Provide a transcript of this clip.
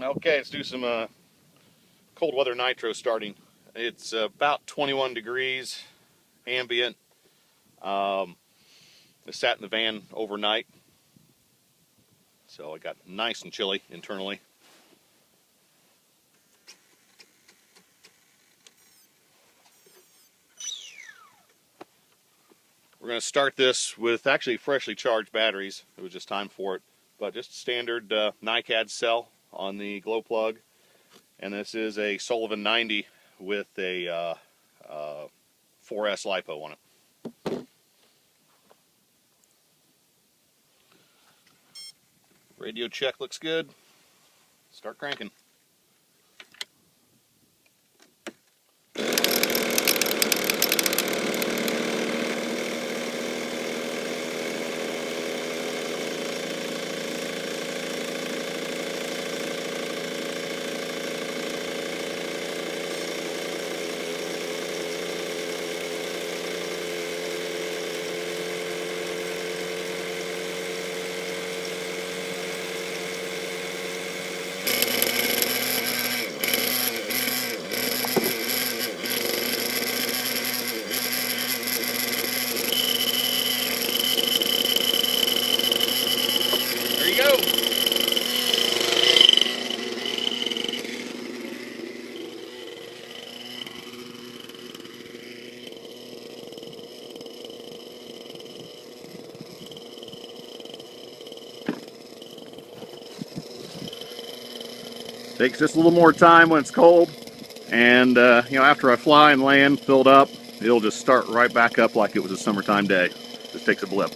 Okay, let's do some cold weather nitro starting. It's about 21 degrees ambient. I sat in the van overnight, so I got nice and chilly internally. We're going to start this with actually freshly charged batteries. It was just time for it, but just standard nicad cell on the glow plug. And this is a Sullivan 90 with a 4S Lipo on it. Radio check looks good. Start cranking. There you go. Takes just a little more time when it's cold, and after I fly and land filled up, it'll just start right back up like it was a summertime day. Just takes a blip.